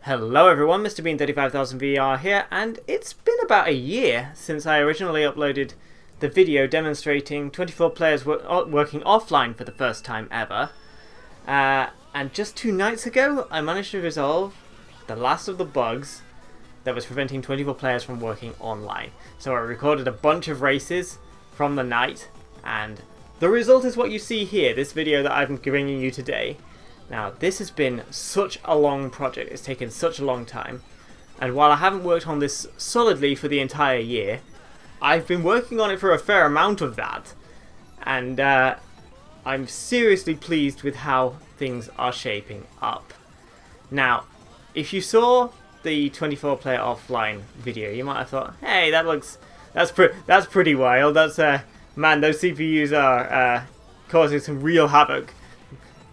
Hello everyone, Mr. Bean 35000 VR here, and it's been about a year since I originally uploaded the video demonstrating 24 players working offline for the first time ever. And just 2 nights ago, I managed to resolve the last of the bugs that was preventing 24 players from working online. So I recorded a bunch of races from the night, and the result is what you see here, this video that I'm bringing you today. Now, this has been such a long project, it's taken such a long time, and while I haven't worked on this solidly for the entire year, I've been working on it for a fair amount of that, and I'm seriously pleased with how things are shaping up. Now, if you saw the 24 player offline video, you might have thought, hey, that's pretty wild, man, those CPUs are causing some real havoc,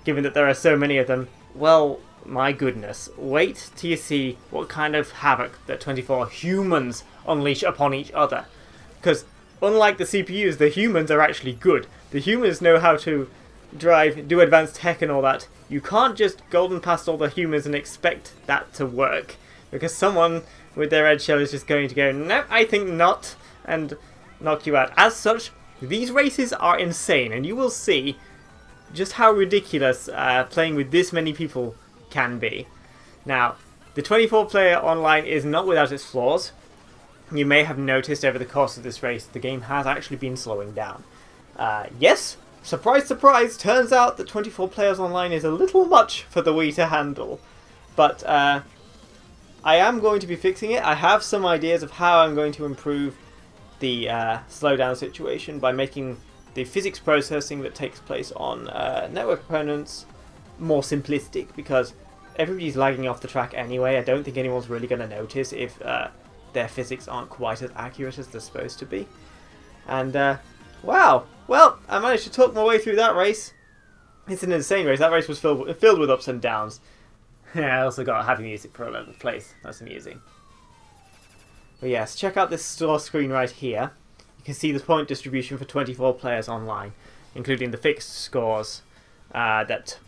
given that there are so many of them. Well, my goodness, wait till you see what kind of havoc that 24 humans unleash upon each other. Because unlike the CPUs, the humans are actually good. The humans know how to drive, do advanced tech and all that. You can't just golden past all the humans and expect that to work. Because someone with their red shell is just going to go, no, I think not, and knock you out. As such, these races are insane, and you will see just how ridiculous playing with this many people can be. Now, the 24 player online is not without its flaws. You may have noticed over the course of this race the game has actually been slowing down. Yes, surprise surprise, turns out that 24 players online is a little much for the Wii to handle. But I am going to be fixing it. I have some ideas of how I'm going to improve the slowdown situation by making the physics processing that takes place on network components more simplistic, because everybody's lagging off the track anyway. I don't think anyone's really going to notice if their physics aren't quite as accurate as they're supposed to be. And wow, well, I managed to talk my way through that race. It's an insane race. That race was filled with ups and downs. Yeah, I also got happy music for 11th place. That's amusing. But yes, check out this store screen right here. You can see the point distribution for 24 players online, including the fixed scores that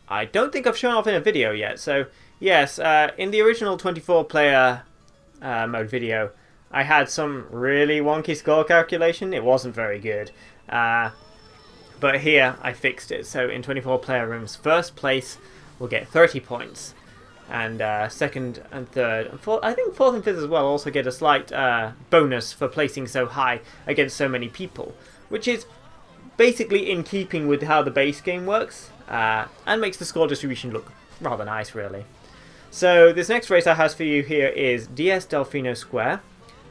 I don't think I've shown off in a video yet. So yes, in the original 24 player mode video, I had some really wonky score calculation. It wasn't very good. But here I fixed it. So in 24 player rooms, first place will get 30 points. And second and third, and fourth, I think fourth and fifth as well, also get a slight bonus for placing so high against so many people, which is basically in keeping with how the base game works, and makes the score distribution look rather nice, really. So this next race I have for you here is DS Delfino Square.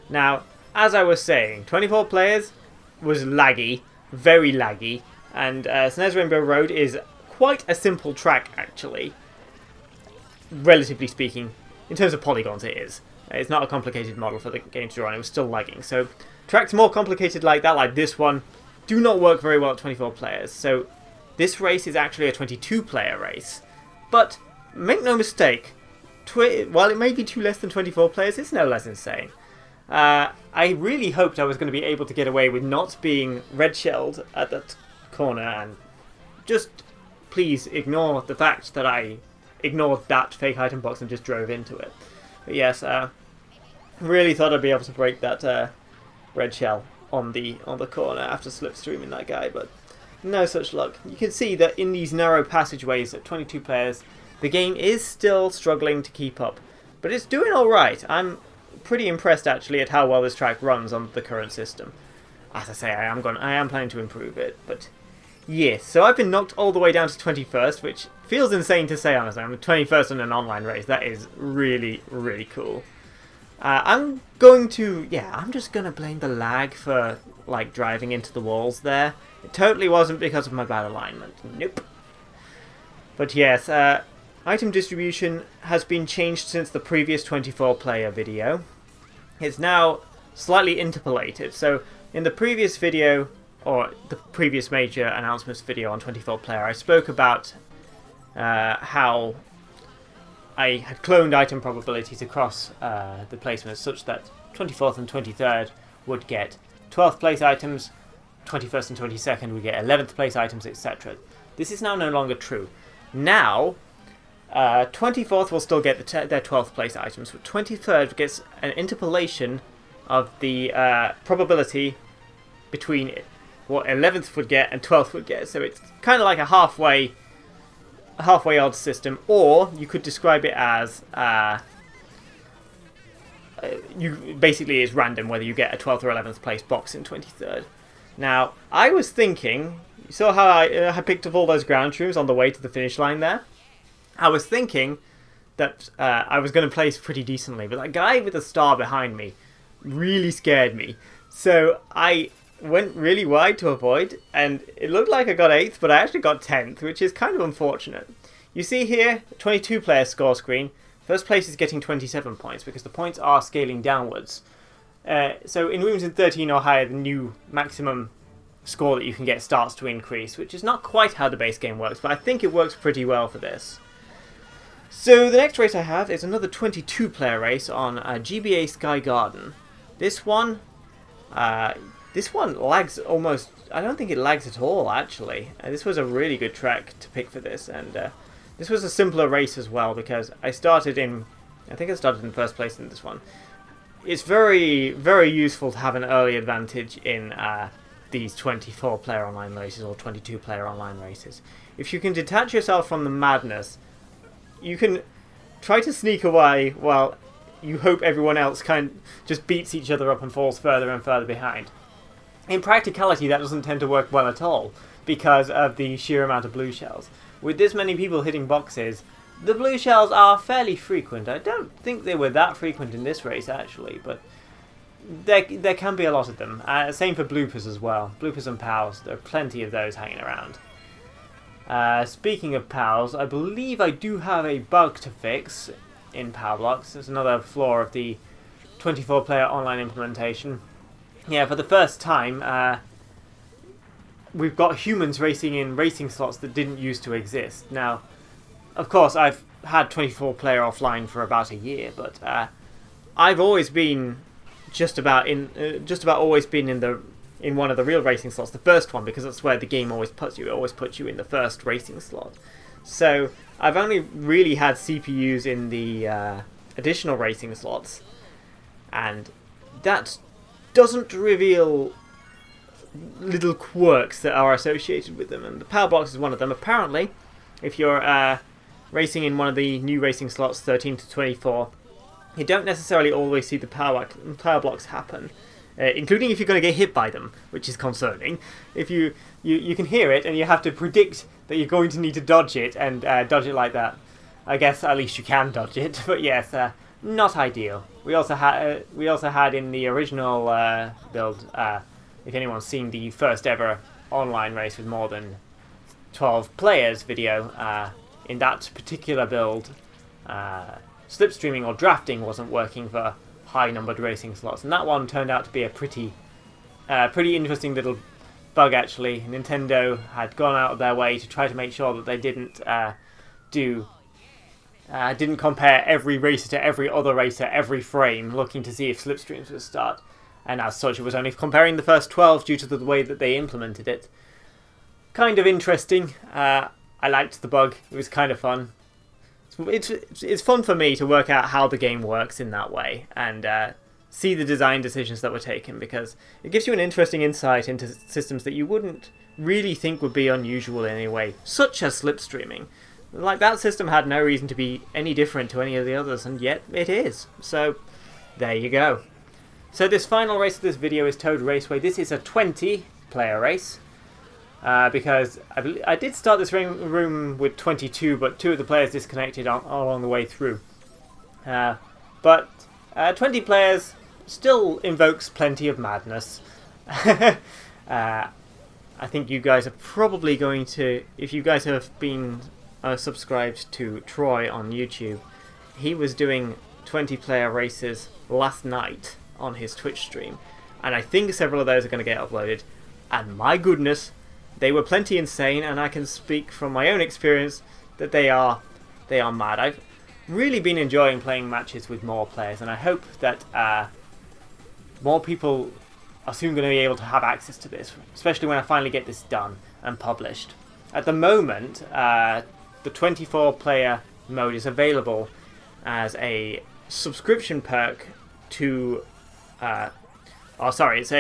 Now, as I was saying, 24 players was laggy, very laggy, and SNES Rainbow Road is quite a simple track, actually. Relatively speaking, in terms of polygons it is. It's not a complicated model for the game to draw on, it was still lagging. So tracks more complicated like that, like this one, do not work very well at 24 players. So this race is actually a 22 player race. But make no mistake, while it may be less than 24 players, it's no less insane. I really hoped I was going to be able to get away with not being red-shelled at that corner, and just please ignore the fact that I ignored that fake item box and just drove into it. But yes, really thought I'd be able to break that red shell on the corner after slipstreaming that guy, but no such luck. You can see that in these narrow passageways at 22 players, the game is still struggling to keep up, but it's doing alright. I'm pretty impressed actually at how well this track runs on the current system. As I say, I am planning to improve it, but yes, so I've been knocked all the way down to 21st, which feels insane to say, honestly. I'm 21st in an online race. That is really, really cool. I'm just going to blame the lag for, like, driving into the walls there. It totally wasn't because of my bad alignment. Nope. But yes, item distribution has been changed since the previous 24-player video. It's now slightly interpolated. So in the previous video, or the previous major announcements video on 24 player, I spoke about how I had cloned item probabilities across the placements such that 24th and 23rd would get 12th place items, 21st and 22nd would get 11th place items, etc. This is now no longer true. Now, 24th will still get their 12th place items, but 23rd gets an interpolation of the probability between what 11th would get and 12th would get. So it's kind of like a halfway odds system, or you could describe it as basically it's random whether you get a 12th or 11th place box in 23rd. Now, I was thinking, you saw how I picked up all those ground troops on the way to the finish line there? I was thinking that I was going to place pretty decently, but that guy with the star behind me really scared me. So I went really wide to avoid, and it looked like I got 8th, but I actually got 10th, which is kind of unfortunate. You see here, 22-player score screen. First place is getting 27 points, because the points are scaling downwards. So in rooms in 13 or higher, the new maximum score that you can get starts to increase, which is not quite how the base game works, but I think it works pretty well for this. So the next race I have is another 22-player race on GBA Sky Garden. This one lags almost. I don't think it lags at all, actually. This was a really good track to pick for this, and this was a simpler race as well because I started in first place in this one. It's very, very useful to have an early advantage in these 24-player online races or 22-player online races. If you can detach yourself from the madness, you can try to sneak away while you hope everyone else kind of just beats each other up and falls further and further behind. In practicality, that doesn't tend to work well at all because of the sheer amount of blue shells. With this many people hitting boxes, the blue shells are fairly frequent. I don't think they were that frequent in this race, actually, but there can be a lot of them. Same for bloopers as well. Bloopers and pals, there are plenty of those hanging around. Speaking of pals, I believe I do have a bug to fix in Power Blocks. There's another flaw of the 24-player online implementation. Yeah, for the first time, we've got humans racing in racing slots that didn't used to exist. Now, of course, I've had 24-player offline for about a year, but I've always been just about always been in one of the real racing slots, the first one, because that's where the game always puts you. It always puts you in the first racing slot. So I've only really had CPUs in the additional racing slots, and that doesn't reveal little quirks that are associated with them, and the power box is one of them. Apparently, if you're racing in one of the new racing slots, 13 to 24, you don't necessarily always see the power blocks happen, including if you're going to get hit by them, which is concerning. If you can hear it, and you have to predict that you're going to need to dodge it, and dodge it like that. I guess at least you can dodge it, but yes, not ideal. We also had in the original build, if anyone's seen the first ever online race with more than 12 players video, in that particular build, slipstreaming or drafting wasn't working for high-numbered racing slots, and that one turned out to be a pretty interesting little bug, actually. Nintendo had gone out of their way to try to make sure that they didn't compare every racer to every other racer every frame, looking to see if slipstreams would start. And as such, it was only comparing the first 12 due to the way that they implemented it. Kind of interesting. I liked the bug. It was kind of fun. It's fun for me to work out how the game works in that way and see the design decisions that were taken, because it gives you an interesting insight into systems that you wouldn't really think would be unusual in any way, such as slipstreaming. Like, that system had no reason to be any different to any of the others, and yet it is. So, there you go. So this final race of this video is Toad Raceway. This is a 20-player race, because I did start this room with 22, but 2 of the players disconnected along the way through. But 20 players still invokes plenty of madness. I think you guys are probably going to, if you guys have been subscribed to Troy on YouTube, he was doing 20-player races last night on his Twitch stream, and I think several of those are going to get uploaded, and my goodness, they were plenty insane, and I can speak from my own experience that they are mad. I've really been enjoying playing matches with more players, and I hope that more people are soon going to be able to have access to this, especially when I finally get this done and published. At the moment, the 24-player mode is available as a subscription perk to... it's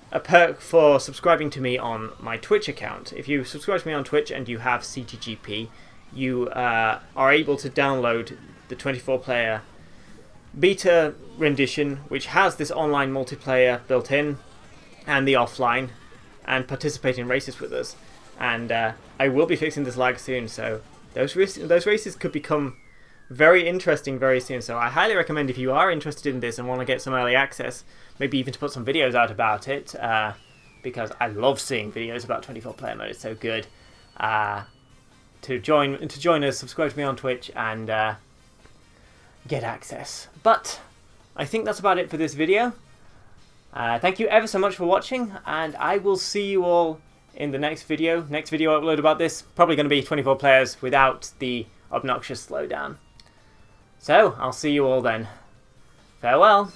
a perk for subscribing to me on my Twitch account. If you subscribe to me on Twitch and you have CTGP, you are able to download the 24-player beta rendition, which has this online multiplayer built in, and the offline, and participate in races with us. And I will be fixing this lag soon, so those races could become very interesting very soon. So I highly recommend, if you are interested in this and want to get some early access, maybe even to put some videos out about it, because I love seeing videos about 24-player mode. It's so good. To join us, subscribe to me on Twitch, and get access. But I think that's about it for this video. Thank you ever so much for watching, and I will see you all in the next video. Next video I upload about this, probably going to be 24 players without the obnoxious slowdown. So, I'll see you all then. Farewell.